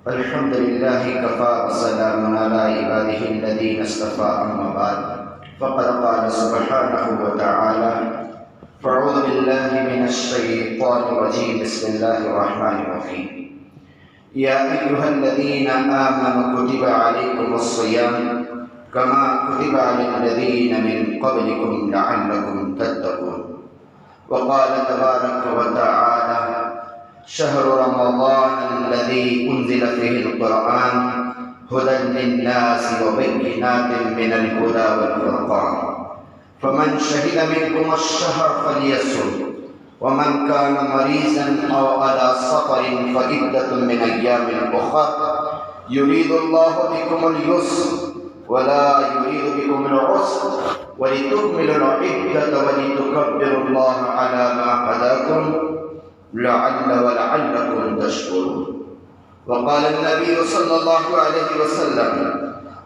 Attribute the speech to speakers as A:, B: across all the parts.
A: الحمد لله كفى وسلام على عباده الذين اصطفى أما بعد فقد قال سبحانه وتعالى فأعوذ بالله من الشيطان الرجيم بسم الله الرحمن الرحيم يا أيها الذين آمنوا كتب عليكم الصيام كما كتب على الذين من قبلكم لعلكم تتقون وقال تبارك وتعالى شهر رمضان الذي أنزل فيه القرآن هدى للناس وبينات من الهدى والفرقان فمن شهد منكم الشهر فليصم ومن كان مريضا أو على سفر فعدة من أيام أخر يريد الله بكم اليسر ولا يريد بكم العسر ولتكملوا العدة ولتكبروا الله على ما هداكم لعلكم تشكرون وقال النبي صلى الله عليه وسلم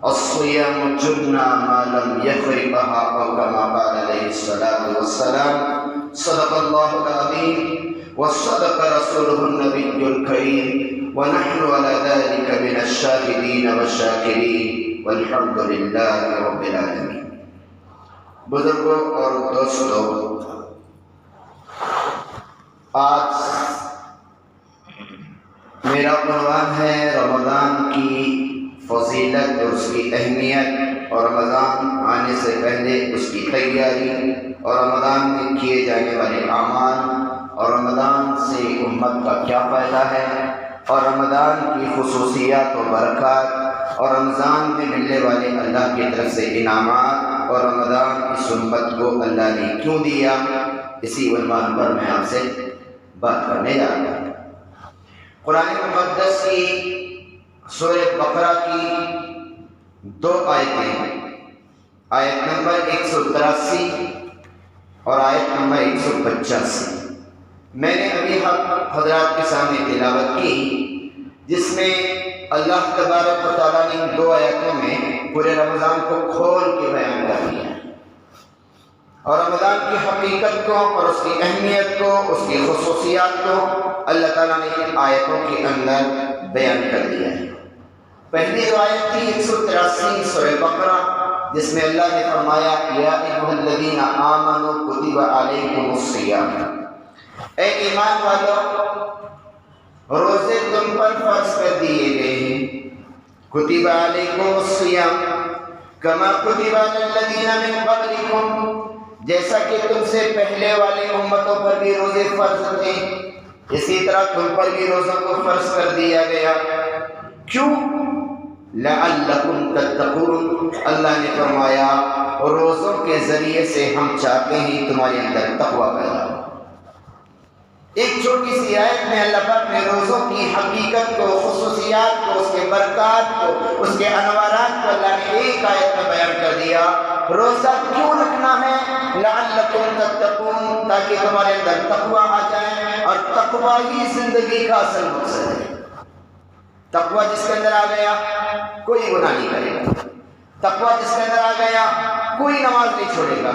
A: الصيام جنة ما لم يفرقها أو كما قال عليه الصلاة والسلام صدق الله العظيم وصدق رسوله النبي الكريم ونحن على ذلك من الشاهدين والشاكرين والحمد لله رب العالمين. بزرگوں اور دوستوں، آج میرا عنوان ہے رمضان کی فضیلت اور اس کی اہمیت، اور رمضان آنے سے پہلے اس کی تیاری، اور رمضان میں کیے جانے والے اعمال، اور رمضان سے امت کا کیا فائدہ ہے، اور رمضان کی خصوصیات و برکات، اور رمضان میں ملنے والے اللہ کی طرف سے انعامات، اور رمضان اس امت کو اللہ نے کیوں دیا، اسی عنوان پر میں آپ سے بات کرنے جا رہا ہوں۔ قرآن مقدس کی سورہ بقرہ کی 2 آیتیں، آیت نمبر 183 اور آیت نمبر 185 میں نے ابھی حضرات کے سامنے تلاوت کی، جس میں اللہ تبارک و تعالیٰ نے ان 2 آیتوں میں پورے رمضان کو کھول کے بیان کر دیا، اور رمضان کی حقیقت کو اور اس کی اہمیت کو، اس کی خصوصیات کو اللہ تعالیٰ نے ان آیتوں کے اندر بیان کر دیا ہے۔ پہلی جو آیت تھی 183 سورہ بقرہ، جس میں اللہ نے فرمایا یا ایھا الذین آمنوا کتب علیکم الصیام، اے ایمان والو روزے تم پر فرض کر دیے گئے ہیں، کتب علیکم الصیام کما کتب علی الذین من قبلکم، جیسا کہ تم سے پہلے والے امتوں پر بھی روزے فرض تھے، اسی طرح تم پر بھی روزوں کو فرض کر دیا گیا۔ کیوں؟ لعلکم تتقون، اللہ نے فرمایا روزوں کے ذریعے سے ہم چاہتے ہیں تمہارے اندر تقوی پیدا ہو۔ ایک چھوٹی سی آیت میں اللہ پاک نے روزوں کی حقیقت کو، خصوصیات کو، اس کے برکات کو، اس کے انوارات کو اللہ نے ایک آیت میں بیان کر دیا۔ روزہ کیوں رکھنا ہے؟ لعلکم تتقون، تاکہ تمہارے اندر تقوی آ جائے، اور تقوی ہی زندگی کا اصل مقصد ہے۔ تقوی جس کے اندر آ گیا کوئی گناہ نہیں کرے گا، تقوی جس کے اندر آ گیا کوئی نماز نہیں چھوڑے گا،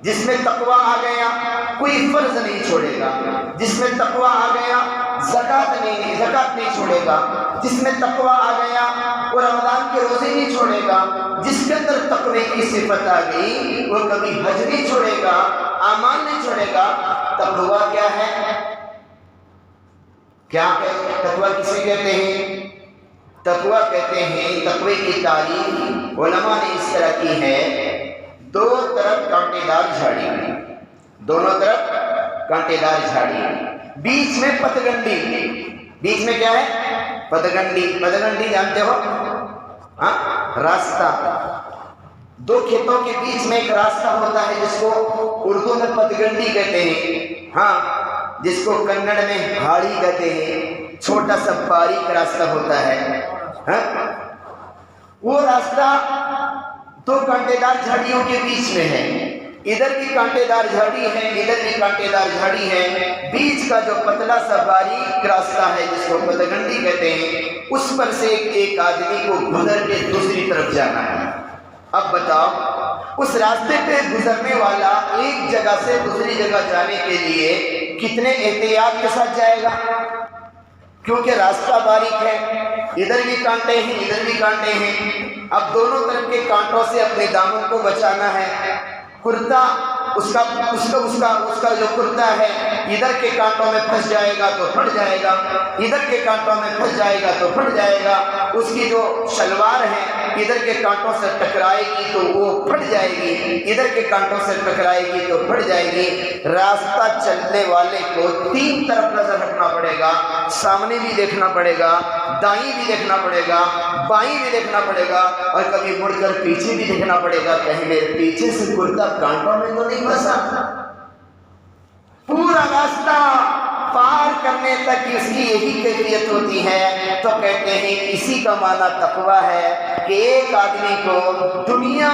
A: جس میں تقوی آ گیا کوئی فرض نہیں چھوڑے گا، جس میں تقوی آ گیا زکوٰۃ نہیں چھوڑے گا، جس میں تقوی آ گیا وہ رمضان کے روزے نہیں چھوڑے گا، جس کے اندر تقوی کی صفت آ گئی وہ کبھی حج نہیں چھوڑے گا، اعمال نہیں چھوڑے گا۔ تقوی کیا ہے؟ کیا تقوی کسے کہتے ہیں؟ تقوی کہتے ہیں، تقوی کی تعریف علماء نے اس طرح کی ہے، 2 طرف کانٹے دار جھاڑی، دونوں طرف کانٹے دار جھاڑی، بیچ میں پتگنڈی، بیچ میں کیا ہے؟ پتگنڈی، پتگنڈی جانتے ہو؟ ہاں، راستہ، 2 کھیتوں کے بیچ میں ایک راستہ ہوتا ہے جس کو اردو میں پتگنڈی کہتے ہیں، ہاں، جس کو کنڑ میں ہاڑی کہتے ہیں، چھوٹا سا باریک راستہ ہوتا ہے، ہاں، وہ راستہ 2 کانٹے دار جھاڑیوں کے بیچ میں ہے، ادھر بھی کانٹے دار جھاڑی ہے، ادھر بھی کانٹے دار جھاڑی ہے، بیچ کا جو پتلا سا باریک راستہ ہے جس کو پتگنڈی کہتے ہیں، اس پر سے ایک آدمی کو گزر کے دوسری طرف جانا ہے۔ اب بتاؤ اس راستے پہ گزرنے والا ایک جگہ سے دوسری جگہ جانے کے لیے کتنے احتیاط کے ساتھ جائے گا؟ کیونکہ راستہ باریک ہے، ادھر بھی کانٹے ہیں ادھر بھی کانٹے ہیں، اب دونوں طرف کے کانٹوں سے اپنے دامن کو بچانا ہے۔ کرتا اس کا جو کرتا ہے ادھر کے کانٹوں میں پھنس جائے گا تو پھٹ جائے گا، ادھر کے کانٹوں میں پھنس جائے گا تو پھٹ جائے گا، اس کی جو شلوار ہے ادھر کے کانٹوں سے ٹکرائے گی تو وہ پھٹ جائے گی، ادھر کے کانٹوں سے ٹکرائے گی تو پھٹ جائے گی۔ راستہ چلنے والے کو تین طرف نظر رکھنا پڑے گا، سامنے بھی دیکھنا پڑے گا، دائیں بھی دیکھنا پڑے گا، بائیں بھی دیکھنا پڑے گا، اور کبھی مڑ کر پیچھے بھی دیکھنا پڑے گا، کہیں میرے پیچھے سے کرتا کانٹوں میں تو نہیں پھنسا۔ پورا راستہ پار کرنے تک اس کی یہی کیفیت ہوتی ہے۔ تو کہتے ہیں اسی کا معنی تقویٰ ہے کہ ایک آدمی کو دنیا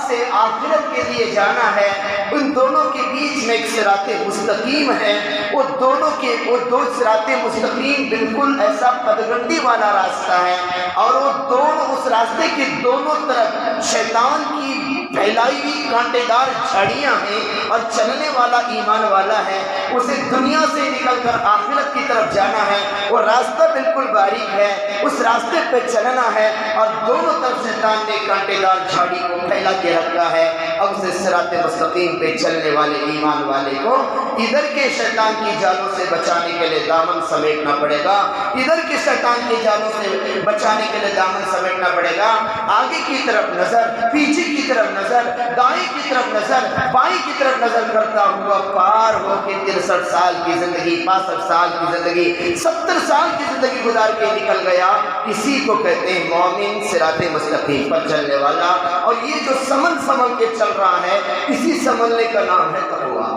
A: سے آخرت کے لیے جانا ہے، ان دونوں کے بیچ میں ایک صراط مستقیم ہے، وہ دو صراط مستقیم بالکل ایسا پدگنڈی والا راستہ ہے، اور وہ دونوں اس راستے کے دونوں طرف شیطان کی پھیلائی ہوئی کانٹے دار جھاڑیاں ہیں، اور چلنے والا ایمان والا ہے، اسے دنیا سے نکل کر آخرت کی طرف جانا ہے، وہ راستہ بالکل باریک ہے، اس راستے پہ چلنا ہے، اور دونوں طرف شیطان نے کانٹے دار جھاڑی کو پھیلا کے رکھا ہے۔ اب اسے صراط مستقیم پہ چلنے والے ایمان والے کو ادھر کے شیطان کی جالوں سے بچانے کے لیے دامن سمیٹنا پڑے گا، ادھر کے شیطان کی جالوں سے بچانے کے لیے دامن سمیٹنا پڑے گا۔ آگے کی طرف نظر، پیچھے کی طرف نظر، دائیں کی طرف نظر، بائیں کی طرف نظر کرتا ہوا پار ہو کے 63 سال کی زندگی، 65 سال کی زندگی، 70 سال کی زندگی گزار کے نکل گیا۔ اسی کو کہتے ہیں مومن، صراط مستقیم پر چلنے والا۔ اور یہ جو سمل کے چل رہا ہے، اسی سملنے کا نام ہے تقویٰ۔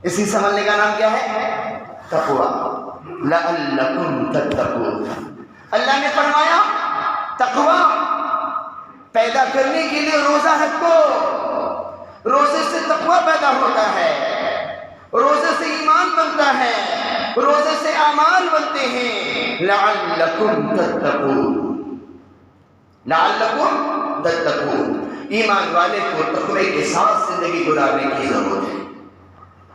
A: اسی سملنے کا نام کیا ہے؟ تقویٰ۔ لعلکم تتقون۔ اللہ نے فرمایا تقویٰ پیدا کرنے کے لیے روزہ رکھو، روزے سے تقویٰ پیدا ہوتا ہے، روزے سے ایمان بنتا ہے، روزے سے اعمال بنتے ہیں۔ لعلکم تتقون، لعلکم تتقون۔ ایمان والے کو تقوی کے ساتھ زندگی گزارنے کی ضرورت ہے،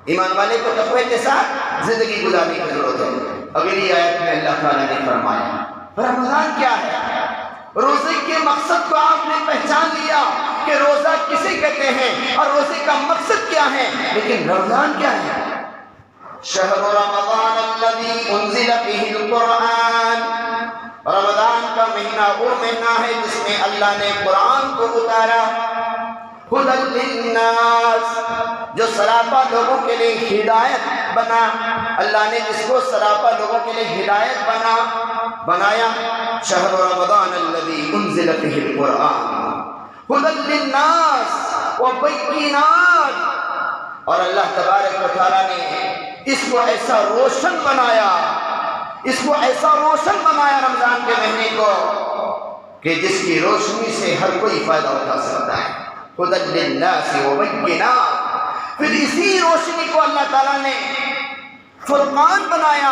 A: ایمان والے کو تقوی کے ساتھ زندگی گزارنے کی ضرورت ہے۔ اگلی آیت میں اللہ تعالیٰ نے فرمایا رمضان کیا ہے؟ روزے کے مقصد کو آپ نے پہچان لیا کہ روزہ کسے کہتے ہیں اور روزے کا مقصد کیا ہے، لیکن رمضان کیا ہے؟ شہر رمضان الذی انزل فیہ القرآن، رمضان کا مہینہ وہ مہینہ ہے جس میں اللہ نے قرآن کو اتارا۔ ھدی للناس، جو سراپا لوگوں کے لیے ہدایت بنا، اللہ نے جس کو سراپا لوگوں کے لیے ہدایت بنایا۔ شہر رمضان الذی انزل فیہ القرآن ھدی للناس وبینات، اور اللہ تبارک و تعالیٰ نے اس کو ایسا روشن بنایا، اس کو ایسا روشن بنایا رمضان کے مہینے کو کہ جس کی روشنی سے ہر کوئی فائدہ اٹھا سکتا ہے۔ ھدی للناس وبینات، پھر اسی روشنی کو اللہ تعالیٰ نے فرقان بنایا۔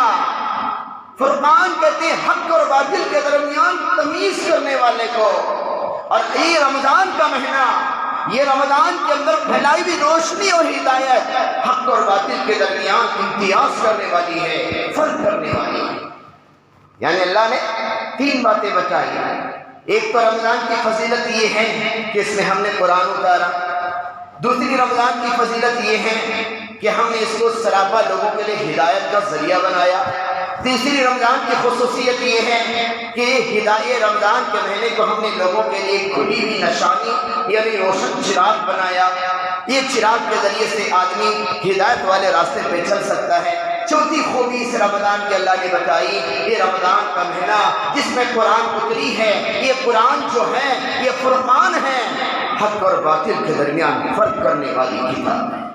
A: فرقان کہتے ہیں حق اور باطل کے درمیان تمیز کرنے والے کو۔ اور یہ رمضان کا مہینہ، یہ رمضان کے اندر پھیلائی ہوئی روشنی اور ہدایت حق اور باطل کے درمیان امتیاز کرنے والی ہے، فرق کرنے والی ہے۔ یعنی اللہ نے تین باتیں بتائی۔ ایک تو رمضان کی فضیلت یہ ہے کہ اس میں ہم نے قرآن اتارا، دوسری رمضان کی فضیلت یہ ہے کہ ہم نے اس کو سراپا لوگوں کے لیے ہدایت کا ذریعہ بنایا، تیسری رمضان کی خصوصیت یہ ہے کہ ہدایت رمضان کے مہینے کو ہم نے لوگوں کے لیے کھلی ہوئی نشانی یعنی روشن چراغ بنایا، یہ چراغ کے ذریعے سے آدمی ہدایت والے راستے پہ چل سکتا ہے۔ چوتھی خوبی اس رمضان کی اللہ نے بتائی، یہ رمضان کا مہینہ جس میں قرآن اتری ہے، یہ قرآن جو ہے یہ فرقان ہے، حق اور باطل کے درمیان فرق کرنے والی کتاب ہے۔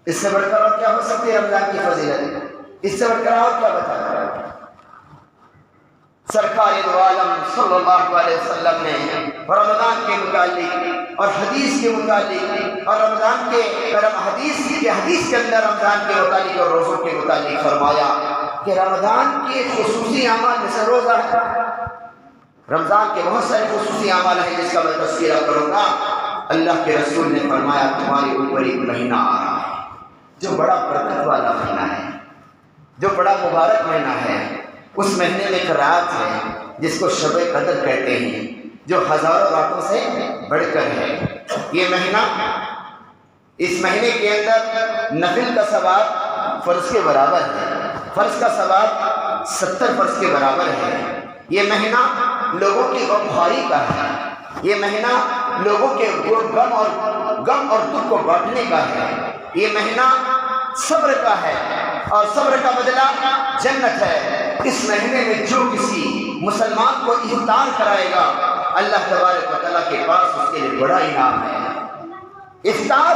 A: اس سے بڑھ کر اور کیا ہو سکتی ہے رمضان کی فضیلت؟ اس سے بڑھ کر اور کیا بتا رہا ہے؟ سرکار دو عالم صلی اللہ علیہ وسلم نے رمضان کے متعلق اور حدیث کے متعلق اور رمضان کے حدیث کے اندر رمضان کے متعلق اور روزوں کے متعلق فرمایا کہ رمضان کے خصوصی اعمال میں سے روزہ ہے۔ رمضان کے بہت سارے خصوصی اعمال ہیں جس کا میں تذکرہ کروں گا۔ اللہ کے رسول نے فرمایا تمہارے اوپر ایک مہینہ آ رہا ہے جو بڑا برکت والا مہینہ ہے، جو بڑا مبارک مہینہ ہے، اس مہینے میں ایک رات ہے جس کو شب قدر کہتے ہیں، جو ہزاروں راتوں سے بڑھ کر ہے۔ یہ مہینہ، اس مہینے کے اندر نفل کا ثواب فرض کے برابر ہے، فرض کا ثواب 70 فرض کے برابر ہے۔ یہ مہینہ لوگوں کی غمخواری کا ہے، یہ مہینہ لوگوں کے غم اور دکھ کو بانٹنے کا ہے، یہ مہینہ صبر کا ہے اور صبر کا بدلہ جنت ہے۔ اس مہینے میں جو کسی مسلمان کو افطار کرائے گا، اللہ تبارک و تعالیٰ کے پاس اس کے لیے بڑا انعام ہے۔ افطار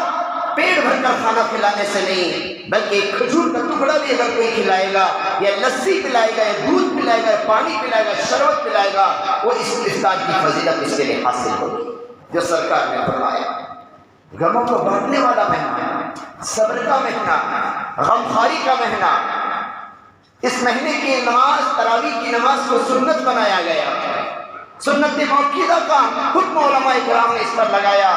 A: پیٹ بھر کر کھانا کھلانے سے نہیں، بلکہ ایک کھجور کا ٹکڑا بھی اگر کوئی کھلائے گا، یا لسی پلائے گا، یا دودھ پلائے گا، یا پانی پلائے گا، شربت پلائے گا، وہ اس افطار کی فضیلت اس کے لیے حاصل ہوگی۔ جو سرکار نے فرمایا، غموں کو بانٹنے والا مہینہ، صبر کا مہینہ، غمخواری کا مہینہ۔ اس مہینے کی نماز، تراویح کی نماز کو سنت بنایا گیا، سنت موقعہ کا حکم علماء کرام نے اس پر لگایا۔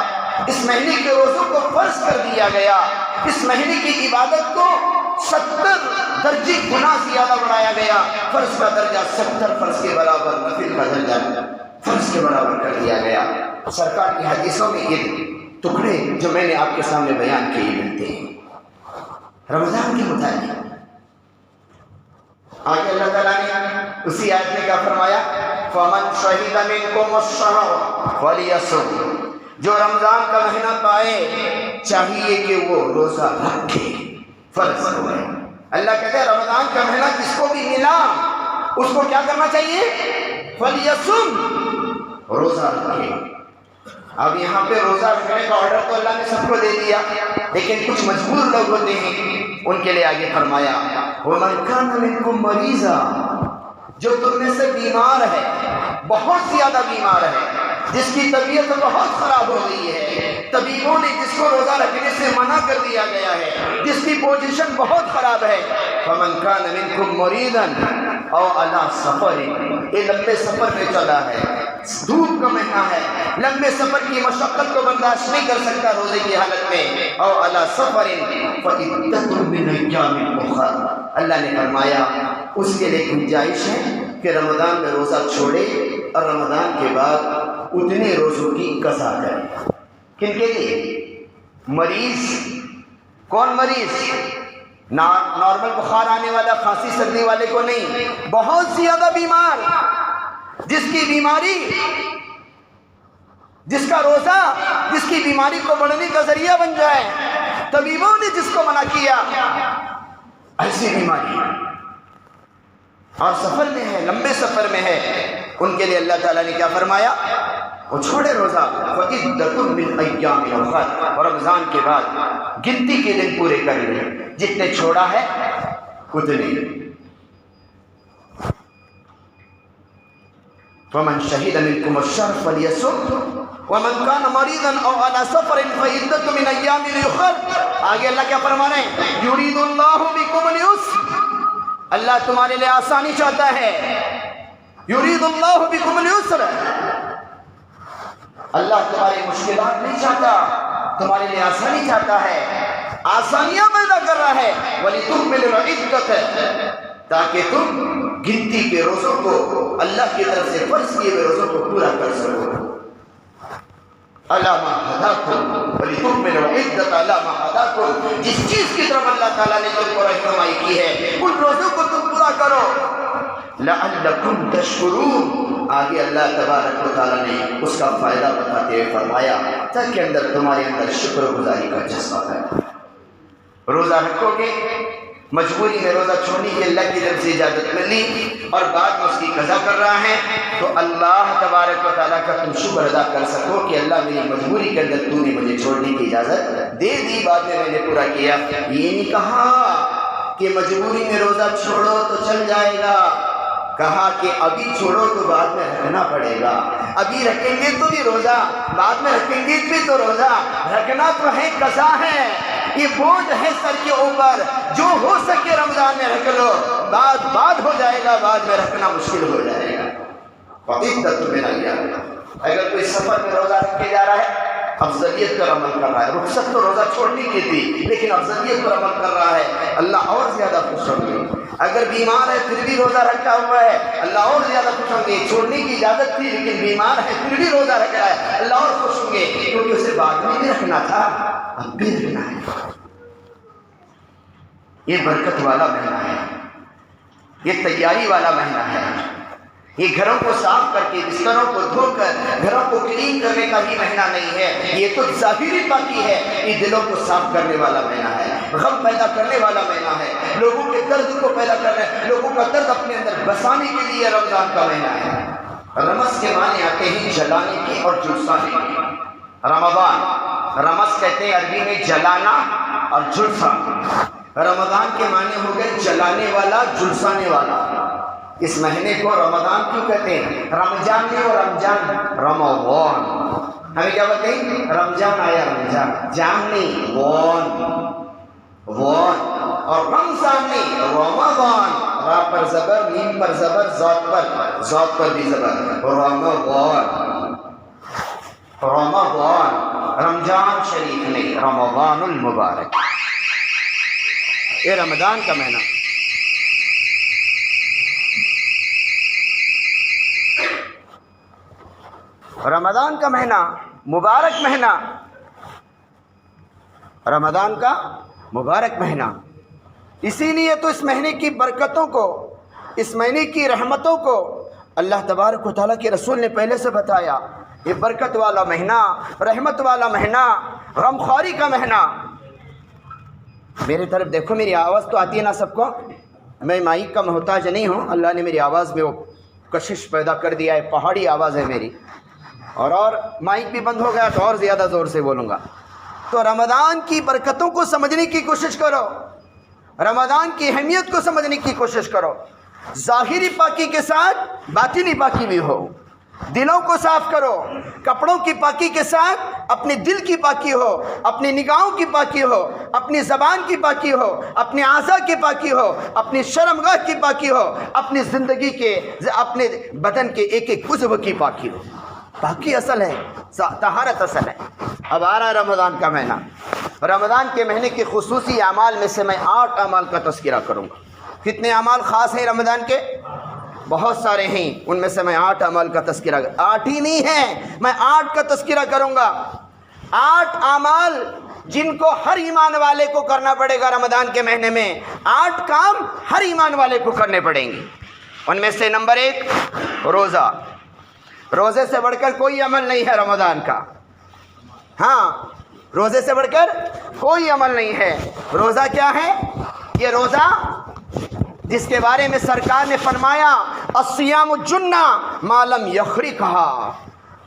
A: اس مہینے کے روزوں کو فرض کر دیا گیا، اس مہینے کی عبادت کو 70 درجے گنا زیادہ بڑھایا گیا۔ فرض کا درجہ 70 فرض کے برابر، نفل کا درجہ فرض کے برابر کر دیا گیا۔ سرکار کی حدیثوں میں یہ ٹکڑے جو میں نے آپ کے سامنے بیان کیے ملتے ہیں رمضان کے متعلق۔ آگے اللہ تعالیٰ نے اسی آیت میں کیا فرمایا؟ فَمَنْ شَهِدَ مِنْكُمُ الشَّهْرَ فَلْيَصُمْ۔ جو رمضان کا مہینہ پائے چاہیے کہ وہ روزہ رکھے، فرض ہے۔ اللہ کہتے ہیں رمضان کا مہینہ جس کو بھی ملا اس کو کیا کرنا چاہیے؟ فَلْيَصُمْ، روزہ رکھے۔ اب یہاں پہ روزہ رکھنے کا آرڈر تو اللہ نے سب کو دے دیا، لیکن کچھ مجبور لوگ ہوتے ہیں، ان کے لیے آگے فرمایا وَمَنْ كَانَ مِنْكُمْ مَرِيضًا، جو تم میں سے بیمار ہے، بہت زیادہ بیمار ہے، جس کی طبیعت بہت خراب ہو گئی ہے، طبیبوں نے جس کو روزہ رکھنے سے منع کر دیا گیا ہے، جس کی پوزیشن بہت خراب ہے، فَمَنْ كَانَ مِنْكُمْ مَرِيضًا أَوْ عَلَىٰ سَفَرٍ، یہ لمبے سفر پہ چلا ہے، دھوپ کا مہینہ ہے، لمبے سفر کی مشقت کو برداشت نہیں کر سکتا روزے کی حالت میں، أَوْ عَلَىٰ سَفَرٍ فَعِدَّةٌ مِّنْ أَيَّامٍ أُخَرَ، اللہ نے فرمایا اس کے لیے گنجائش ہے کہ رمضان میں روزہ چھوڑے اور رمضان کے بعد اتنے روزوں کی قضا کرے۔ کن کے لیے؟ مریض۔ کون مریض؟ نارمل بخار آنے والا، کھانسی سردی والے کو نہیں، بہت زیادہ بیمار، جس کی بیماری، جس کا روزہ جس کی بیماری کو بڑھنے کا ذریعہ بن جائے، طبیبوں نے جس کو منع کیا، ایسی بیماری اور سفر میں ہے، لمبے سفر میں ہے، ان کے لیے اللہ تعالیٰ نے کیا فرمایا؟ وہ چھوڑے روزہ، وَعِدَّةٌ مِّنْ أَيَّامٍ أُخَرَ، اور رمضان کے بعد گنتی کے دن پورے کر لیں، جتنے چھوڑا ہے اتنے۔ فَمَنْ شَهِدَ مِنْكُمُ الشَّهْرَ فَلْيَصُمْ وَمَنْ كَانَ مَرِيضًا أَوْ عَلَىٰ سَفَرٍ فَعِدَّةٌ مِّنْ أَيَّامٍ أُخَرَ۔ آگے اللہ کیا فرما رہے ہیں؟ يُرِيدُ اللَّهُ بِكُمُ الْيُسْرَ، اللہ تمہارے لیے آسانی چاہتا ہے۔ يُرِيدُ اللَّهُ بِكُمُ الْيُسْرَ، اللہ تمہاری مشکلات نہیں چاہتا، تمہارے لیے آسانی چاہتا ہے، آسانیاں پیدا کر رہا ہے۔ وَلِتُكْمِلُوا الْعِدَّةَ، تاکہ تم گنتی کے روزوں کو، اللہ کی طرف سے فرض کیے ہوئے روزوں کو پورا کر سکو۔ عَلَىٰ مَا هَدَاكُمْ وَلِتُكْمِلُوا الْعِدَّةَ عَلَىٰ مَا هَدَاكُمْ، جس چیز کی طرف اللہ تعالیٰ نے تم کو رہنمائی کی ہے ان روزوں کو تم پورا کرو۔ لَعَلَّكُمْ تَشْكُرُونَ، آگے اللہ تبارک و تعالیٰ نے اس کا فائدہ بتاتے ہوئے فرمایا تاکہ تمہارے اندر شکر گزاری کا جذبہ پیدا ہو۔ روزہ رکھو گے، مجبوری میں روزہ چھوڑنے کی اللہ کی طرف سے اجازت ملی اور بعد میں اس کی قضا کر رہا ہے، تو اللہ تبارک و تعالیٰ کا تم شکر ادا کر سکو کہ اللہ میری مجبوری کے اندر تو نے مجھے چھوڑنے کی اجازت دے دی، بعد میں نے پورا کیا۔ یہ نہیں کہا کہ مجبوری میں روزہ چھوڑو تو چل جائے گا، کہا کہ ابھی چھوڑو تو بعد میں رکھنا پڑے گا، ابھی رکھیں گے تو بھی روزہ، بعد میں رکھیں گے بھی تو روزہ، رکھنا تو ہے، قضا ہے، یہ بوجھ ہے سر کے اوپر، جو ہو سکے رمضان میں رکھ لو، بعد ہو جائے گا، بعد میں رکھنا مشکل ہو جائے گا۔ وَعِدَّةٌ مِّنْ أَيَّامٍ، اگر کوئی سفر میں روزہ رکھ کے جا رہا ہے، افضلیت پر عمل کر رہا ہے، رخصت تو روزہ چھوڑنے کی تھی لیکن افضلیت پر عمل کر رہا ہے، اللہ اور زیادہ خوش ہوں گے۔ اگر بیمار ہے پھر بھی روزہ رکھا ہوا ہے اللہ اور زیادہ خوش ہوں گے. چھوڑنے کی اجازت تھی لیکن بیمار ہے پھر بھی روزہ رکھ رہا ہے اللہ اور خوش ہوں گے کیونکہ اسے بعد میں بھی رکھنا تھا اب بھی رکھنا ہے. یہ برکت والا مہینہ ہے, یہ تیاری والا مہینہ ہے. یہ گھروں کو صاف کر کے بستروں کو دھو کر گھروں کو کلین کرنے کا بھی مہینہ نہیں ہے. یہ تو ظاہری پاکی ہے, یہ دلوں کو صاف کرنے والا مہینہ ہے, غم پیدا کرنے والا مہینہ ہے, لوگوں کے درد کو پیدا کرنے, لوگوں کا درد اپنے اندر بسانے کے لیے رمضان کا مہینہ ہے. رمض کے معنی آتے ہیں جلانے کی اور جھلسانے کی. رمضان رمض کہتے ہیں عربی میں جلانا اور جھلسانا. رمضان کے معنی ہو گئے جلانے والا جھلسانے والا. اس مہینے کو رمضان کیوں کہتے ہیں؟ رمضان نہیں اور رمضان, رمضان ہمیں کیا بولتے ہیں؟ رمضان آیا رمضان, جان نہیں وان, اور رمضان نہیں رمضان, را پر زبر میم پر زبر ذات پر بھی زبر, رمضان رمضان, رمضان شریف نہیں رمضان المبارک. یہ رمضان کا مہینہ رمضان کا مہینہ مبارک مہینہ, رمضان کا مبارک مہینہ. اسی لیے تو اس مہینے کی برکتوں کو, اس مہینے کی رحمتوں کو اللہ تبارک و تعالیٰ کے رسول نے پہلے سے بتایا. یہ برکت والا مہینہ, رحمت والا مہینہ, غمخواری کا مہینہ. میری طرف دیکھو, میری آواز تو آتی ہے نا سب کو, میں مائک کا محتاج نہیں ہوں. اللہ نے میری آواز میں وہ کشش پیدا کر دیا ہے, پہاڑی آواز ہے میری, اور مائک بھی بند ہو گیا تو اور زیادہ زور سے بولوں گا. تو رمضان کی برکتوں کو سمجھنے کی کوشش کرو, رمضان کی اہمیت کو سمجھنے کی کوشش کرو. ظاہری پاکی کے ساتھ باطنی پاکی بھی ہو. دلوں کو صاف کرو, کپڑوں کی پاکی کے ساتھ اپنے دل کی پاکی ہو, اپنی نگاہوں کی پاکی ہو, اپنی زبان کی پاکی ہو, اپنے اعضاء کی پاکی ہو, اپنی شرمگاہ کی پاکی ہو, اپنی زندگی کے, اپنے بدن کے ایک ایک عضو کی پاکی ہو. پاکی اصل ہے, طہارت اصل ہے. اب آ رہا ہے رمضان کا مہینہ. رمضان کے مہینے کے خصوصی اعمال میں سے میں 8 اعمال کا تذکرہ کروں گا. کتنے اعمال خاص ہیں رمضان کے؟ بہت سارے ہیں, ان میں سے میں 8 اعمال کا تذکرہ, 8 ہی نہیں ہیں, میں 8 کا تذکرہ کروں گا. 8 اعمال جن کو ہر ایمان والے کو کرنا پڑے گا رمضان کے مہینے میں. 8 کام ہر ایمان والے کو کرنے پڑیں گے. ان میں سے نمبر 1 روزہ. روزے سے بڑھ کر کوئی عمل نہیں ہے رمضان کا. ہاں, روزے سے بڑھ کر کوئی عمل نہیں ہے. روزہ کیا ہے؟ یہ روزہ جس کے بارے میں سرکار نے فرمایا الصیام جنہ ما لم یخرقھا.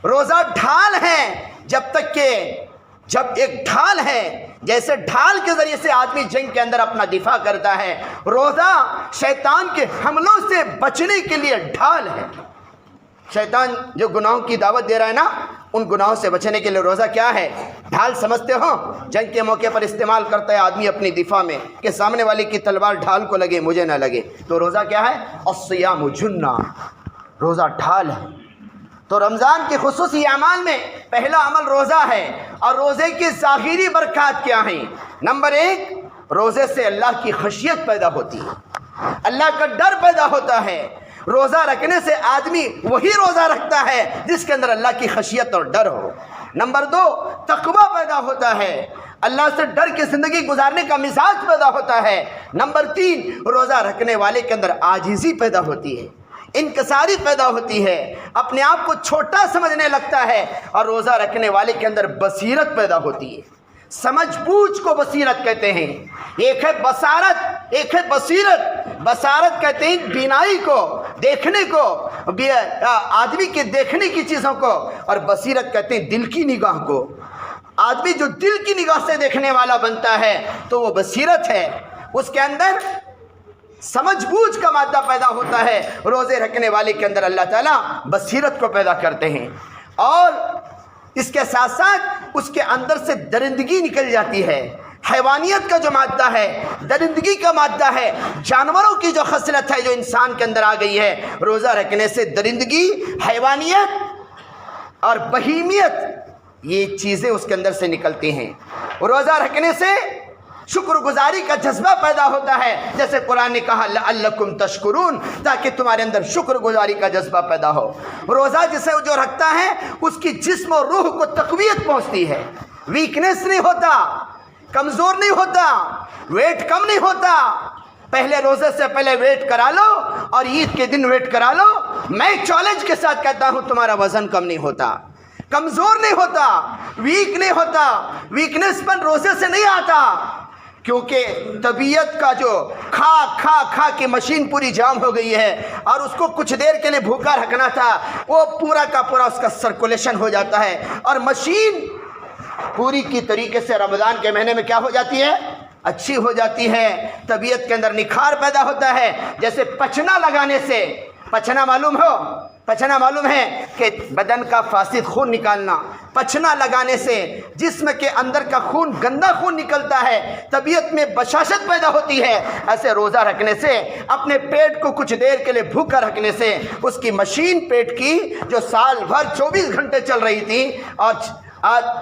A: روزہ ڈھال ہے جب تک کہ, جب ایک ڈھال ہے, جیسے ڈھال کے ذریعے سے آدمی جنگ کے اندر اپنا دفاع کرتا ہے, روزہ شیطان کے حملوں سے بچنے کے لیے ڈھال ہے. شیطان جو گناہوں کی دعوت دے رہا ہے نا, ان گناہوں سے بچنے کے لیے روزہ کیا ہے؟ ڈھال. سمجھتے ہو, جنگ کے موقع پر استعمال کرتا ہے آدمی اپنی دفاع میں کہ سامنے والے کی تلوار ڈھال کو لگے مجھے نہ لگے. تو روزہ کیا ہے؟ الصیام جنہ, روزہ ڈھال ہے. تو رمضان کے خصوصی اعمال میں پہلا عمل روزہ ہے. اور روزے کی ظاہری برکات کیا ہیں؟ نمبر 1, روزے سے اللہ کی خشیت پیدا ہوتی ہے, اللہ کا ڈر پیدا ہوتا ہے. روزہ رکھنے سے آدمی وہی روزہ رکھتا ہے جس کے اندر اللہ کی خشیت اور ڈر ہو. نمبر 2, تقویٰ پیدا ہوتا ہے, اللہ سے ڈر کے زندگی گزارنے کا مزاج پیدا ہوتا ہے. نمبر 3, روزہ رکھنے والے کے اندر عاجزی پیدا ہوتی ہے, انکساری پیدا ہوتی ہے, اپنے آپ کو چھوٹا سمجھنے لگتا ہے. اور روزہ رکھنے والے کے اندر بصیرت پیدا ہوتی ہے. سمجھ بوجھ کو بصیرت کہتے ہیں. ایک ہے بصارت, ایک ہے بصیرت. بصارت کہتے ہیں بینائی کو, دیکھنے کو, آدمی کے دیکھنے کی چیزوں کو, اور بصیرت کہتے ہیں دل کی نگاہ کو. آدمی جو دل کی نگاہ سے دیکھنے والا بنتا ہے تو وہ بصیرت ہے, اس کے اندر سمجھ بوجھ کا مادہ پیدا ہوتا ہے. روزے رکھنے والے کے اندر اللہ تعالیٰ بصیرت کو پیدا کرتے ہیں. اور اس کے ساتھ ساتھ اس کے اندر سے درندگی نکل جاتی ہے. حیوانیت کا جو مادہ ہے, درندگی کا مادہ ہے, جانوروں کی جو خصلت ہے جو انسان کے اندر آ گئی ہے, روزہ رکھنے سے درندگی, حیوانیت اور بہیمیت, یہ چیزیں اس کے اندر سے نکلتی ہیں. روزہ رکھنے سے
B: شکر گزاری کا جذبہ پیدا ہوتا ہے، جیسے قرآن نے کہا لعلکم تشکرون، تاکہ تمہارے اندر شکر گزاری کا جذبہ پیدا ہو۔ روزہ جسے جو رکھتا ہے اس کی جسم اور روح کو تقویت پہنچتی ہے، ویکنیس نہیں ہوتا، کمزور نہیں ہوتا، ویٹ کم نہیں ہوتا۔ پہلے روزے سے پہلے ویٹ کرا لو اور عید کے دن ویٹ کرا لو، میں چیلنج کے ساتھ کہتا ہوں تمہارا وزن کم نہیں ہوتا، کمزور نہیں ہوتا، ویک نہیں ہوتا۔ ویکنیس پن روزے سے نہیں آتا، کیونکہ طبیعت کا جو کھا کھا کھا کے مشین پوری جام ہو گئی ہے، اور اس کو کچھ دیر کے لیے بھوکا رکھنا تھا، وہ پورا کا پورا اس کا سرکولیشن ہو جاتا ہے، اور مشین پوری کی طریقے سے رمضان کے مہینے میں کیا ہو جاتی ہے؟ اچھی ہو جاتی ہے، طبیعت کے اندر نکھار پیدا ہوتا ہے۔ جیسے پچنا لگانے سے، پچنا معلوم ہے کہ بدن کا فاسد خون نکالنا، پچنا لگانے سے جسم کے اندر کا خون، گندا خون نکلتا ہے، طبیعت میں بشاشت پیدا ہوتی ہے۔ ایسے روزہ رکھنے سے، اپنے پیٹ کو کچھ دیر کے لیے بھوکا رکھنے سے، اس کی مشین پیٹ کی جو سال بھر 24 گھنٹے چل رہی تھی، اور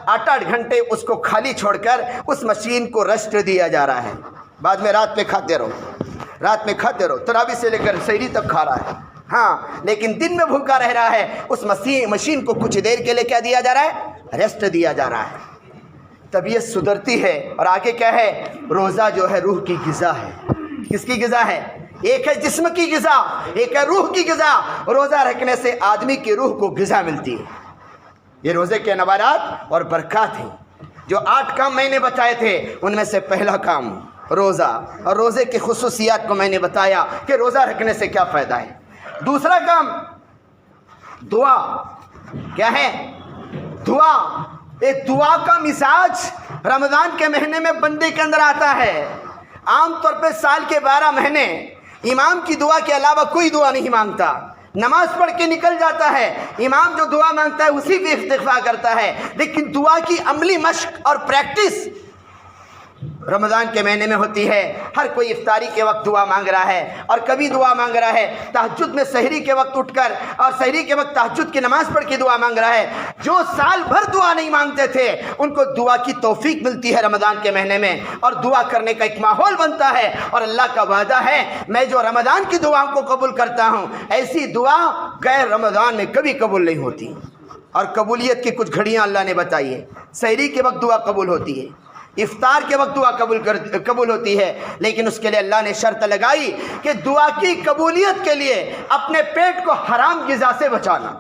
B: 8 گھنٹے اس کو خالی چھوڑ کر اس مشین کو ریسٹ دیا جا رہا ہے۔ بعد میں رات میں کھاتے رہو، تراویح سے لے کر سحری تک کھا رہا ہے، ہاں، لیکن دن میں بھوکا رہ رہا ہے۔ اس مشین کو کچھ دیر کے لیے کیا دیا جا رہا ہے؟ ریسٹ دیا جا رہا ہے۔ طبیعت سدھرتی ہے، اور آگے کیا ہے؟ روزہ جو ہے روح کی غذا ہے۔ کس کی غذا ہے؟ ایک ہے جسم کی غذا، ایک ہے روح کی غذا۔ روزہ رکھنے سے آدمی کی روح کو غذا ملتی ہے۔ یہ روزے کے نوارات اور برکات ہیں۔ جو 8 کام میں نے بتائے تھے، ان میں سے پہلا کام روزہ، اور روزے کی خصوصیات کو میں نے بتایا کہ روزہ رکھنے سے کیا فائدہ ہے۔ دوسرا کام دعا، کیا ہے؟ دعا۔ ایک دعا کا مزاج رمضان کے مہینے میں بندے کے اندر آتا ہے۔ عام طور پہ سال کے 12 مہینے امام کی دعا کے علاوہ کوئی دعا نہیں مانگتا، نماز پڑھ کے نکل جاتا ہے، امام جو دعا مانگتا ہے اسی پہ اکتفا کرتا ہے، لیکن دعا کی عملی مشق اور پریکٹس رمضان کے مہینے میں ہوتی ہے۔ ہر کوئی افطاری کے وقت دعا مانگ رہا ہے، اور کبھی دعا مانگ رہا ہے تہجد میں سحری کے وقت اٹھ کر، اور سحری کے وقت تہجد کی نماز پڑھ کے دعا مانگ رہا ہے۔ جو سال بھر دعا نہیں مانگتے تھے ان کو دعا کی توفیق ملتی ہے رمضان کے مہینے میں، اور دعا کرنے کا ایک ماحول بنتا ہے۔ اور اللہ کا وعدہ ہے، میں جو رمضان کی دعاؤں کو قبول کرتا ہوں، ایسی دعا غیر رمضان میں کبھی قبول نہیں ہوتی۔ اور قبولیت کی کچھ گھڑیاں اللہ نے بتائی ہے۔ سحری کے وقت دعا قبول ہوتی ہے، افطار کے وقت دعا قبول ہوتی ہے، لیکن اس کے لیے اللہ نے شرط لگائی کہ دعا کی قبولیت کے لیے اپنے پیٹ کو حرام غذا سے بچانا۔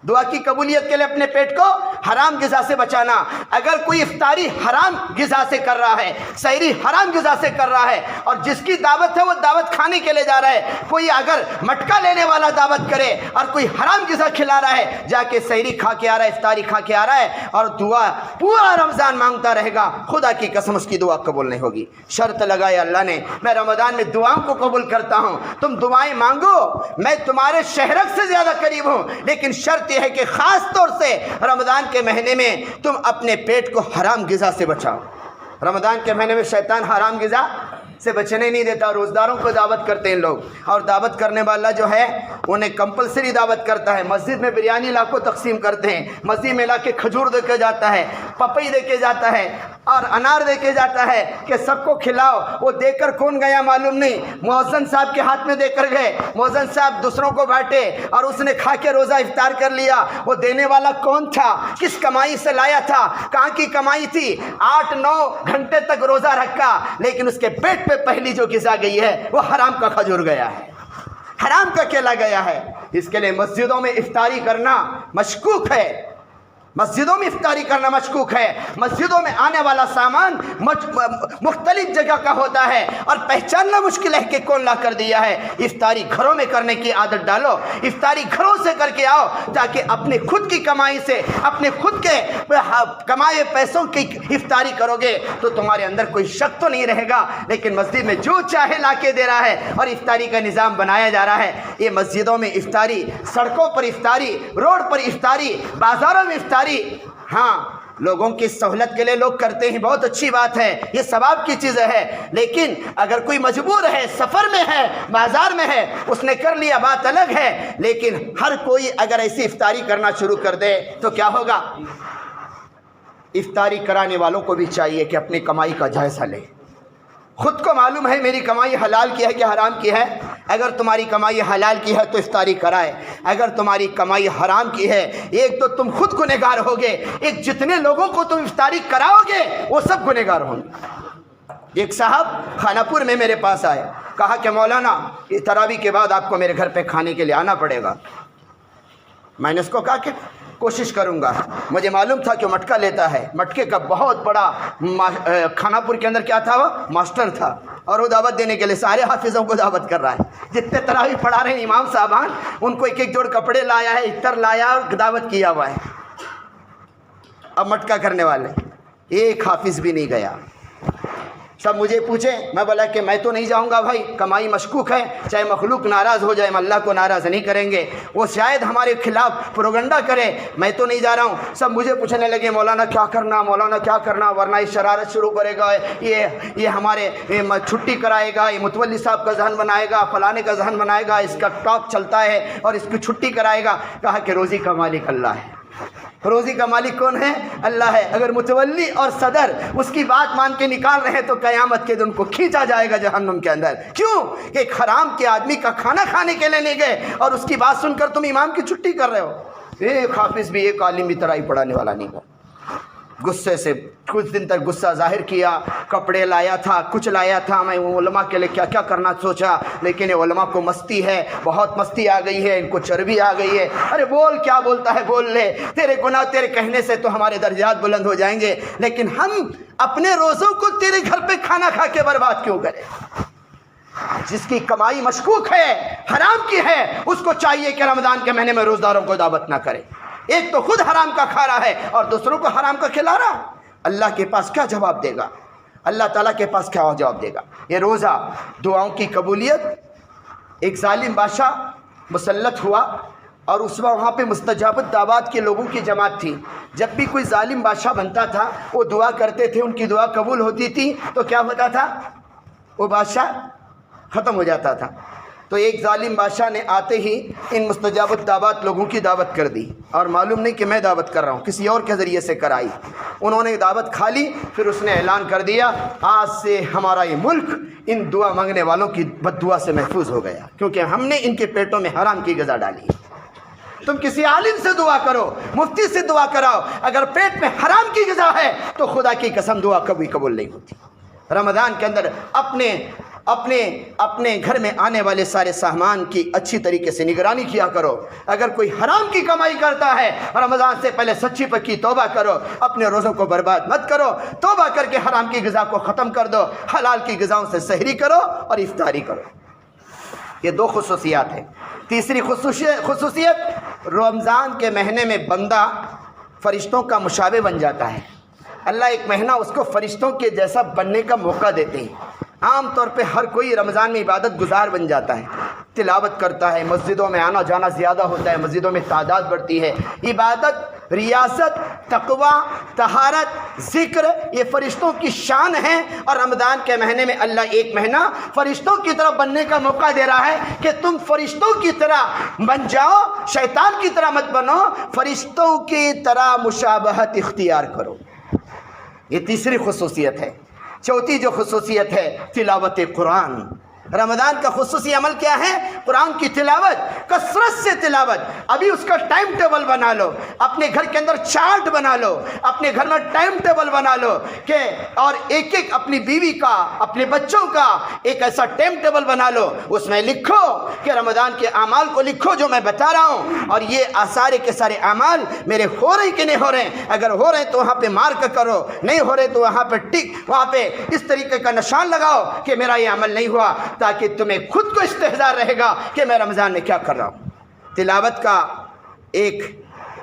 B: دعا کی قبولیت کے لیے اپنے پیٹ کو حرام غذا سے بچانا۔ اگر کوئی افطاری حرام غذا سے کر رہا ہے، سحری حرام غذا سے کر رہا ہے، اور جس کی دعوت ہے وہ دعوت کھانے کے لیے جا رہا ہے، کوئی اگر مٹکا لینے والا دعوت کرے اور کوئی حرام غذا کھلا رہا ہے، جا کے سحری کھا کے آ رہا ہے، افطاری کھا کے آ رہا ہے، اور دعا پورا رمضان مانگتا رہے گا، خدا کی قسم اس کی دعا قبول نہیں ہوگی۔ شرط لگایا اللہ نے، میں رمضان میں دعاؤں کو قبول کرتا ہوں، تم دعائیں مانگو، میں تمہارے شہرک سے زیادہ قریب ہوں، لیکن شرط یہ ہے کہ خاص طور سے رمضان کے مہینے میں تم اپنے پیٹ کو حرام غذا سے بچاؤ۔ رمضان کے مہینے میں شیطان حرام غذا سے بچنے نہیں دیتا۔ روزداروں کو دعوت کرتے ہیں لوگ، اور دعوت کرنے والا جو ہے انہیں کمپلسری دعوت کرتا ہے۔ مسجد میں بریانی لا کو تقسیم کرتے ہیں، مسجد میں لا کے کھجور دے کے جاتا ہے، پپئی دے کے جاتا ہے، اور انار دے کے جاتا ہے کہ سب کو کھلاؤ۔ وہ دے کر کون گیا معلوم نہیں، مؤذن صاحب کے ہاتھ میں دے کر گئے، مؤذن صاحب دوسروں کو بانٹے، اور اس نے کھا کے روزہ افطار کر لیا۔ وہ دینے والا کون تھا؟ کس کمائی سے لایا تھا؟ کہاں کی کمائی تھی؟ 8-9 گھنٹے تک روزہ رکھا، لیکن اس کے پیٹ پہ پہلی جو غذا گئی ہے وہ حرام کا کھجور گیا ہے، حرام کا کیلا گیا ہے۔ اس کے لیے مسجدوں میں افطاری کرنا مشکوک ہے، مسجدوں میں افطاری کرنا مشکوک ہے۔ مسجدوں میں آنے والا سامان مختلف جگہ کا ہوتا ہے، اور پہچاننا مشکل ہے کہ کون لا کر دیا ہے۔ افطاری گھروں میں کرنے کی عادت ڈالو، افطاری گھروں سے کر کے آؤ، تاکہ اپنے خود کی کمائی سے، اپنے خود کے کمائے پیسوں کی افطاری کرو گے تو تمہارے اندر کوئی شک تو نہیں رہے گا۔ لیکن مسجد میں جو چاہے لا کے دے رہا ہے، اور افطاری کا نظام بنایا جا رہا ہے۔ یہ مسجدوں میں افطاری، سڑکوں پر افطاری، روڈ پر افطاری، بازاروں میں افطاری، ہاں لوگوں کی سہولت کے لیے لوگ کرتے ہیں، بہت اچھی بات ہے، یہ ثواب کی چیز ہے۔ لیکن اگر کوئی مجبور ہے، سفر میں ہے، بازار میں ہے، اس نے کر لیا، بات الگ ہے۔ لیکن ہر کوئی اگر ایسی افطاری کرنا شروع کر دے تو کیا ہوگا؟ افطاری کرانے والوں کو بھی چاہیے کہ اپنی کمائی کا جائزہ لے، خود کو معلوم ہے میری کمائی حلال کی ہے کہ حرام کی ہے. اگر تمہاری کمائی حلال کی ہے تو افطاری کرائے. اگر تمہاری کمائی حرام کی ہے، ایک تو تم خود گنہگار ہوگے، ایک جتنے لوگوں کو تم افطاری کراؤ گے وہ سب گنہگار ہوں گے. ایک صاحب خانہ پور میں میرے پاس آئے، کہا کہ مولانا یہ تراویح کے بعد آپ کو میرے گھر پہ کھانے کے لیے آنا پڑے گا. میں نے اس کو کہا کہ کوشش کروں گا. مجھے معلوم تھا کہ مٹکا لیتا ہے، مٹکے کا بہت بڑا خانہ پور کے اندر کیا تھا، وہ ماسٹر تھا، اور وہ دعوت دینے کے لیے سارے حافظوں کو دعوت کر رہا ہے. جتنے تراویح پڑھا رہے ہیں امام صاحبان، ان کو ایک ایک جوڑ کپڑے لایا ہے، عطر لایا اور دعوت کیا ہوا ہے. اب مٹکا کرنے والے ایک حافظ بھی نہیں گیا. سب مجھے پوچھے، میں بولا کہ میں تو نہیں جاؤں گا بھائی، کمائی مشکوک ہے، چاہے مخلوق ناراض ہو جائے ہم اللہ کو ناراض نہیں کریں گے، وہ شاید ہمارے خلاف پروگنڈا کرے، میں تو نہیں جا رہا ہوں. سب مجھے پوچھنے لگے مولانا کیا کرنا، مولانا کیا کرنا، ورنہ یہ شرارت شروع کرے گا، یہ ہمارے چھٹی کرائے گا، یہ متولی صاحب کا ذہن بنائے گا، فلانے کا ذہن بنائے گا، اس کا ٹاک چلتا ہے اور اس کی چھٹی کرائے گا. کہا کہ روزی کا مالک اللہ ہے. روزی کا مالک کون ہے؟ اللہ ہے. اگر متولی اور صدر اس کی بات مان کے نکال رہے ہیں تو قیامت کے دن کو کھینچا جائے گا جہنم کے اندر. کیوں کہ ایک حرام کے آدمی کا کھانا کھانے کے لیے نہیں گئے اور اس کی بات سن کر تم امام کی چھٹی کر رہے ہو. ایک حافظ بھی، ایک عالم بھی تراویح پڑھانے والا نہیں گا. غصے سے کچھ دن تک غصہ ظاہر کیا، کپڑے لایا تھا، کچھ لایا تھا، میں علماء کے لیے کیا کیا کرنا سوچا، لیکن علماء کو مستی ہے، بہت مستی آ گئی ہے، ان کو چربی آ گئی ہے. ارے بول، کیا بولتا ہے بول لے، تیرے گناہ تیرے کہنے سے تو ہمارے درجات بلند ہو جائیں گے، لیکن ہم اپنے روزوں کو تیرے گھر پہ کھانا کھا کے برباد کیوں کریں؟ جس کی کمائی مشکوک ہے، حرام کی ہے، اس کو چاہیے کہ رمضان کے مہینے میں روزداروں کو دعوت نہ کرے. ایک تو خود حرام کا کھا رہا ہے اور دوسروں کو حرام کا کھلا رہا. اللہ کے پاس کیا جواب دے گا؟ اللہ تعالیٰ کے پاس کیا جواب دے گا؟ یہ روزہ دعاؤں کی قبولیت. ایک ظالم بادشاہ مسلط ہوا اور اس وہاں پہ مستجابت دعوات کے لوگوں کی جماعت تھی. جب بھی کوئی ظالم بادشاہ بنتا تھا وہ دعا کرتے تھے، ان کی دعا قبول ہوتی تھی تو کیا ہوتا تھا؟ وہ بادشاہ ختم ہو جاتا تھا. تو ایک ظالم بادشاہ نے آتے ہی ان مستجابت دعوات لوگوں کی دعوت کر دی، اور معلوم نہیں کہ میں دعوت کر رہا ہوں، کسی اور کے ذریعے سے کرائی. انہوں نے دعوت کھا لی، پھر اس نے اعلان کر دیا آج سے ہمارا یہ ملک ان دعا مانگنے والوں کی بد دعا سے محفوظ ہو گیا، کیونکہ ہم نے ان کے پیٹوں میں حرام کی غذا ڈالی. تم کسی عالم سے دعا کرو، مفتی سے دعا کراؤ، اگر پیٹ میں حرام کی غذا ہے تو خدا کی قسم دعا کبھی قبول نہیں ہوتی. رمضان کے اندر اپنے گھر میں آنے والے سارے سامان کی اچھی طریقے سے نگرانی کیا کرو. اگر کوئی حرام کی کمائی کرتا ہے رمضان سے پہلے سچی پکی توبہ کرو، اپنے روزوں کو برباد مت کرو، توبہ کر کے حرام کی غذا کو ختم کر دو، حلال کی غذاؤں سے سحری کرو اور افطاری کرو. یہ دو خصوصیات ہیں. تیسری خصوصیت، رمضان کے مہینے میں بندہ فرشتوں کا مشابہ بن جاتا ہے. اللہ ایک مہینہ اس کو فرشتوں کے جیسا بننے کا موقع دیتے ہیں. عام طور پہ ہر کوئی رمضان میں عبادت گزار بن جاتا ہے، تلاوت کرتا ہے، مسجدوں میں آنا جانا زیادہ ہوتا ہے، مسجدوں میں تعداد بڑھتی ہے. عبادت، ریاست، تقوی، طہارت، ذکر یہ فرشتوں کی شان ہے، اور رمضان کے مہینے میں اللہ ایک مہینہ فرشتوں کی طرح بننے کا موقع دے رہا ہے کہ تم فرشتوں کی طرح بن جاؤ، شیطان کی طرح مت بنو، فرشتوں کی طرح مشابہت اختیار کرو. یہ تیسری خصوصیت ہے. چوتھی جو خصوصیت ہے، تلاوت قرآن. رمضان کا خصوصی عمل کیا ہے؟ قرآن کی تلاوت، کثرت سے تلاوت. ابھی اس کا ٹائم ٹیبل بنا لو، اپنے گھر کے اندر چارٹ بنا لو، اپنے گھر میں ٹائم ٹیبل بنا لو کہ اور ایک ایک اپنی بیوی کا، اپنے بچوں کا ایک ایسا ٹائم ٹیبل بنا لو، اس میں لکھو کہ رمضان کے اعمال کو لکھو جو میں بتا رہا ہوں، اور یہ سارے کے سارے اعمال میرے ہو رہے کہ نہیں ہو رہے ہیں. اگر ہو رہے ہیں تو وہاں پہ مارک کرو، نہیں ہو رہے تو وہاں پہ ٹک، وہاں پہ اس طریقے کا نشان لگاؤ کہ میرا یہ عمل نہیں ہوا، تاکہ تمہیں خود کو استحضار رہے گا کہ میں رمضان میں کیا کر رہا ہوں.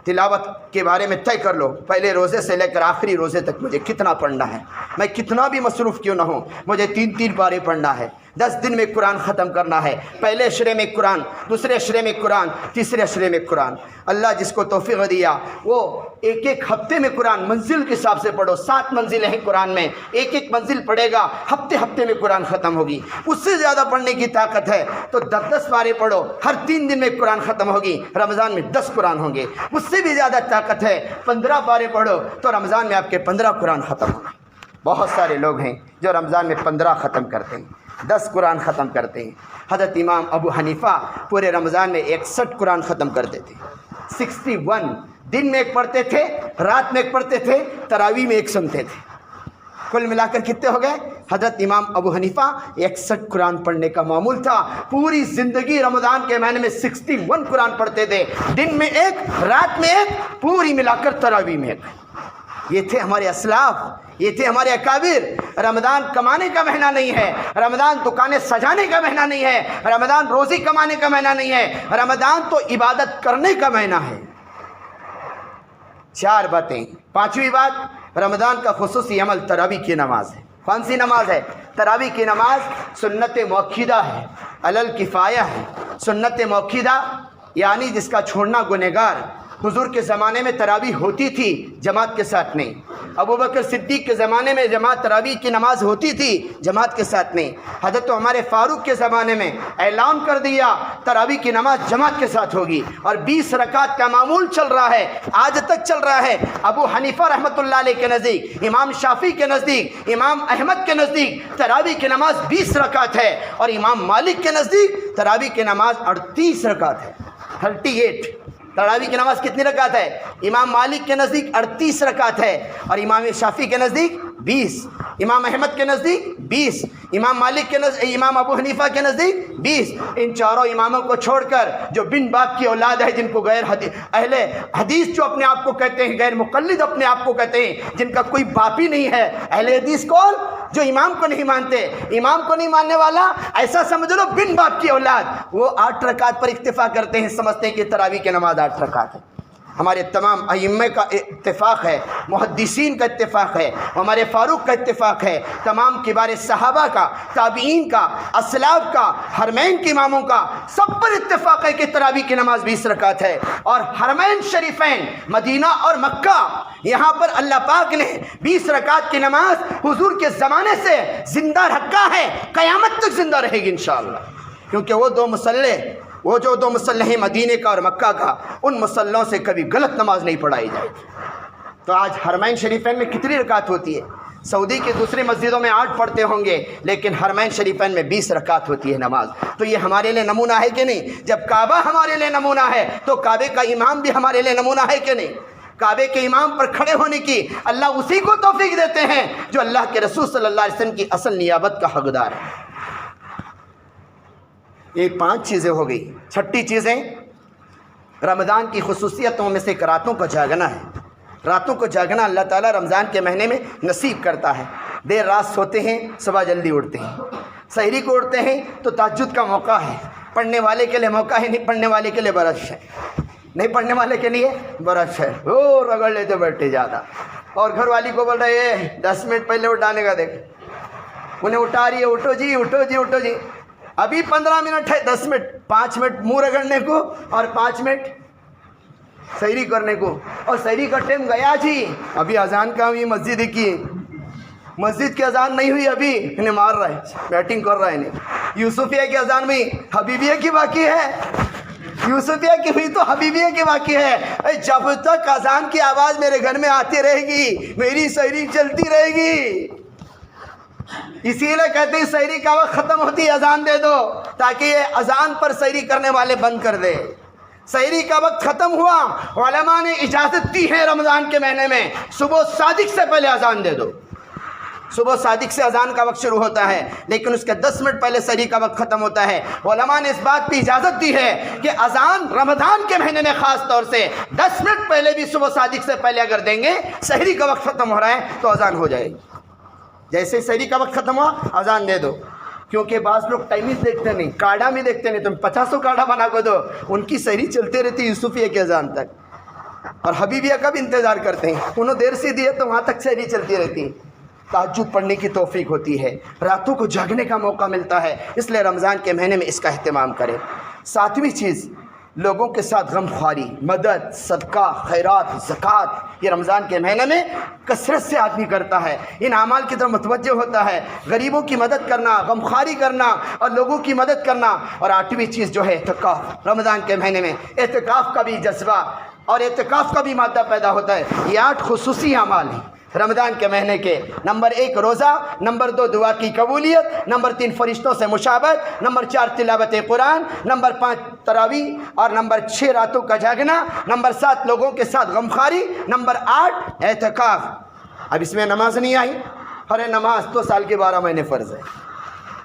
B: تلاوت کے بارے میں طے کر لو، پہلے روزے سے لے کر آخری روزے تک مجھے کتنا پڑھنا ہے. میں کتنا بھی مصروف کیوں نہ ہوں، مجھے 3 پارے پڑھنا ہے. 10 دن میں قرآن ختم کرنا ہے. پہلے اشرے میں قرآن، دوسرے اشرے میں قرآن، تیسرے اشرے میں قرآن. اللہ جس کو توفیق دیا وہ ایک ہفتے میں قرآن منزل کے حساب سے پڑھو. 7 منزلیں ہیں قرآن میں، ایک منزل پڑھے گا، ہفتے میں قرآن ختم ہوگی. اس سے زیادہ پڑھنے کی طاقت ہے تو 10 پارے پڑھو، ہر 3 دن میں قرآن ختم ہوگی، رمضان میں 10 قرآن ہوں گے. اس سے بھی زیادہ طاقت ہے 15 پارے پڑھو تو رمضان میں آپ کے 15 قرآن ختم ہوں گے. بہت سارے لوگ ہیں جو رمضان میں 15 ختم کرتے ہیں، 10 قرآن ختم کرتے ہیں۔ حضرت امام ابو حنیفہ پورے رمضان میں 61 قرآن ختم کرتے تھے، 61 دن میں ایک پڑھتے تھے، رات میں ایک پڑھتے تھے، تراویح میں ایک سنتے تھے۔ کل ملا کر کتنے ہو گئے؟ حضرت امام ابو حنیفہ 61 قرآن پڑھنے کا معمول تھا، پوری زندگی رمضان کے مہینے میں 61 قرآن پڑھتے تھے، دن میں ایک، رات میں ایک، پوری ملا کر تراویح میں ایک۔ یہ تھے ہمارے اسلاف، یہ تھے ہمارے اکابر۔ رمضان کمانے کا مہینہ نہیں ہے، رمضان دکانیں سجانے کا مہینہ نہیں ہے، رمضان روزی کمانے کا مہینہ نہیں ہے، رمضان تو عبادت کرنے کا مہینہ ہے۔ 4 باتیں۔ 5ویں بات، رمضان کا خصوصی عمل تراویح کی نماز ہے۔ کون سی نماز ہے؟ تراویح کی نماز سنت موقدہ ہے، علی الکفایہ ہے۔ سنت موقدہ یعنی جس کا چھوڑنا گنہگار۔ حضور کے زمانے میں تراویح ہوتی تھی، جماعت کے ساتھ نہیں۔ ابو بکر صدیق کے زمانے میں تراویح کی نماز ہوتی تھی، جماعت کے ساتھ نہیں۔ حضرت عمر فاروق کے زمانے میں اعلان کر دیا تراویح کی نماز جماعت کے ساتھ ہوگی، اور 20 رکعت کا معمول چل رہا ہے، آج تک چل رہا ہے۔ ابو حنیفہ رحمۃ اللہ علیہ کے نزدیک، امام شافعی کے نزدیک، امام احمد کے نزدیک تراویح کی نماز 20 رکعت ہے، اور امام مالک کے نزدیک تراویح کی نماز 38 رکعت ہے، 38۔ تراویح کی نماز کتنی رکعت ہے؟ امام مالک کے نزدیک 38 رکعت ہے، اور امام شافعی کے نزدیک 20، امام احمد کے نزدیک 20، امام مالک کے نزدیک، امام ابو حنیفہ کے نزدیک 20۔ ان چاروں اماموں کو چھوڑ کر جو بن باپ کی اولاد ہے، جن کو غیر اہل حدیث جو اپنے آپ کو کہتے ہیں، غیر مقلد اپنے آپ کو کہتے ہیں، جن کا کوئی باپ ہی نہیں ہے، اہل حدیث کون؟ جو امام کو نہیں مانتے۔ امام کو نہیں ماننے والا ایسا سمجھ لو بن باپ کی اولاد، وہ 8 رکعت پر اکتفا کرتے ہیں، سمجھتے ہیں کہ تراویح کی نماز 8 رکعت ہے۔ ہمارے تمام ائمہ کا اتفاق ہے، محدثین کا اتفاق ہے، ہمارے فاروق کا اتفاق ہے، تمام کبار صحابہ کا، تابعین کا، اسلاف کا، حرمین کے اماموں کا، سب پر اتفاق ہے کہ تراویح کی نماز 20 رکعت ہے۔ اور حرمین شریفین مدینہ اور مکہ، یہاں پر اللہ پاک نے 20 رکعت کی نماز حضور کے زمانے سے زندہ رکھا ہے، قیامت تک زندہ رہے گی انشاءاللہ، کیونکہ وہ جو دو مسلح ہیں مدینے کا اور مکہ کا، ان مسلحوں سے کبھی غلط نماز نہیں پڑھائی جائے۔ تو آج حرمین شریفین میں کتنی رکعت ہوتی ہے؟ سعودی کی دوسری مسجدوں میں 8 پڑھتے ہوں گے، لیکن حرمین شریفین میں 20 رکعت ہوتی ہے نماز۔ تو یہ ہمارے لیے نمونہ ہے کہ نہیں؟ جب کعبہ ہمارے لیے نمونہ ہے تو کعبے کا امام بھی ہمارے لیے نمونہ ہے کہ نہیں؟ کعبے کے امام پر کھڑے ہونے کی اللہ اسی کو توفیق دیتے ہیں جو اللہ کے رسول صلی اللہ علیہ وسلم کی اصل نیابت کا حقدار ہے۔ یہ 5 چیزیں ہو گئی۔ 6ٹھی چیزیں، رمضان کی خصوصیتوں میں سے ایک راتوں کو جاگنا ہے۔ راتوں کو جاگنا اللہ تعالیٰ رمضان کے مہینے میں نصیب کرتا ہے۔ دیر رات سوتے ہیں، صبح جلدی اٹھتے ہیں، سحری کو اٹھتے ہیں تو تہجد کا موقع ہے۔ پڑھنے والے کے لیے موقع ہے، نہیں پڑھنے والے کے لیے برش ہے، نہیں پڑھنے والے کے لیے برش ہے، وہ رگڑ لیتے بیٹھے زیادہ، اور گھر والی کو بول رہے ہیں 10 منٹ پہلے اٹھانے کا، دیکھ انہیں اٹھا رہی ہے، اٹھو جی اٹھو جی اٹھو جی، ابھی 15 منٹ ہے، 10 منٹ، 5 منٹ منہ رگڑنے کو اور 5 منٹ سحری کرنے کو، اور سحری کا ٹائم گیا جی، ابھی اذان کا ہوئی مسجد کی، مسجد کی اذان نہیں ہوئی ابھی، انہیں مار رہا ہے، بیٹنگ کر رہا ہے انہیں۔ یوسفیہ کی اذان ہوئی، حبیبیہ کی باقی ہے، یوسفیہ کی ہوئی تو حبیبیہ کی باقی ہے۔ جب تک اذان کی آواز میرے گھر میں آتی رہے گی، میری سحری چلتی رہے گی۔ اسی لیے کہتے ہیں سحری کا وقت ختم ہوتی ہے اذان دے دو، تاکہ یہ اذان پر سحری کرنے والے بند کر دے۔ سحری کا وقت ختم ہوا، علماء نے اجازت دی ہے رمضان کے مہینے میں صبح صادق سے پہلے اذان دے دو۔ صبح صادق سے اذان کا وقت شروع ہوتا ہے، لیکن اس کے 10 منٹ پہلے سحری کا وقت ختم ہوتا ہے۔ علماء نے اس بات کی اجازت دی ہے کہ اذان رمضان کے مہینے میں خاص طور سے 10 منٹ پہلے بھی صبح صادق سے پہلے اگر دیں گے، سحری کا وقت ختم ہو رہا ہے تو اذان ہو جائے گی۔ جیسے سحری کا وقت ختم ہوا اذان دے دو، کیونکہ بعض لوگ ٹائمز دیکھتے نہیں، کاڑھا بھی دیکھتے نہیں، تم 50 کاڑھا بنا کو دو، ان کی سحری چلتے رہتی یوسفیہ کے اذان تک، اور حبیبیہ کا بھی انتظار کرتے ہیں، انہوں دیر سے دیے تو وہاں تک سحری چلتی رہتی۔ تہجد پڑھنے کی توفیق ہوتی ہے، راتوں کو جاگنے کا موقع ملتا ہے، اس لیے رمضان کے مہینے میں اس کا اہتمام کریں۔ 7ویں چیز، لوگوں کے ساتھ غم خواری، مدد، صدقہ، خیرات، زکوٰۃ، یہ رمضان کے مہینے میں کثرت سے آدمی کرتا ہے، ان اعمال کی طرف متوجہ ہوتا ہے، غریبوں کی مدد کرنا، غم خواری کرنا اور لوگوں کی مدد کرنا۔ اور 8ویں چیز جو ہے اعتکاف، رمضان کے مہینے میں اعتکاف کا بھی جذبہ اور اعتکاف کا بھی مادہ پیدا ہوتا ہے۔ یہ 8 خصوصی اعمال ہیں، رمضان کے مہینے کے نمبر 1 روزہ، نمبر 2 دعا کی قبولیت، نمبر 3 فرشتوں سے مشابہت، نمبر 4 تلاوت قرآن، نمبر 5 تراویح، اور نمبر 6 راتوں کا جاگنا، نمبر 7 لوگوں کے ساتھ غمخواری، نمبر 8 اعتکاف۔ اب اس میں نماز نہیں آئی، ارے نماز تو سال کے 12 مہینے فرض ہے،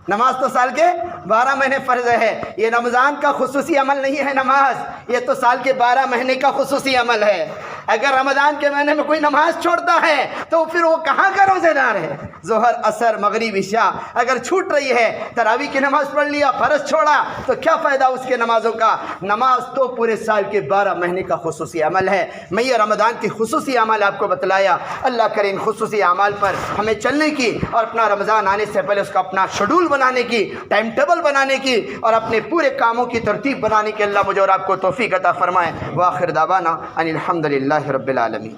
B: نماز تو سال کے 12 مہینے فرض ہے، یہ رمضان کا خصوصی عمل نہیں ہے نماز، یہ تو سال کے 12 مہینے کا خصوصی عمل ہے۔ اگر رمضان کے مہینے میں کوئی نماز چھوڑتا ہے تو پھر وہ کہاں کا روزے دار ہے؟ ظہر، عصر، مغرب، عشاء اگر چھوٹ رہی ہے، تراویح کی نماز پڑھ لیا، فرض چھوڑا، تو کیا فائدہ اس کے نمازوں کا؟ نماز تو پورے سال کے 12 مہینے کا خصوصی عمل ہے۔ میں یہ رمضان کی خصوصی عمل آپ کو بتلایا، اللہ کرے ان خصوصی اعمال پر ہمیں چلنے کی، اور اپنا رمضان آنے سے پہلے اس کا اپنا شیڈول بنانے کی، ٹائم ٹیبل بنانے کی، اور اپنے پورے کاموں کی ترتیب بنانے کی اللہ مجھے اور آپ کو توفیق عطا فرمائے۔ وآخر دعوانا ان الحمد للہ رب العالمین۔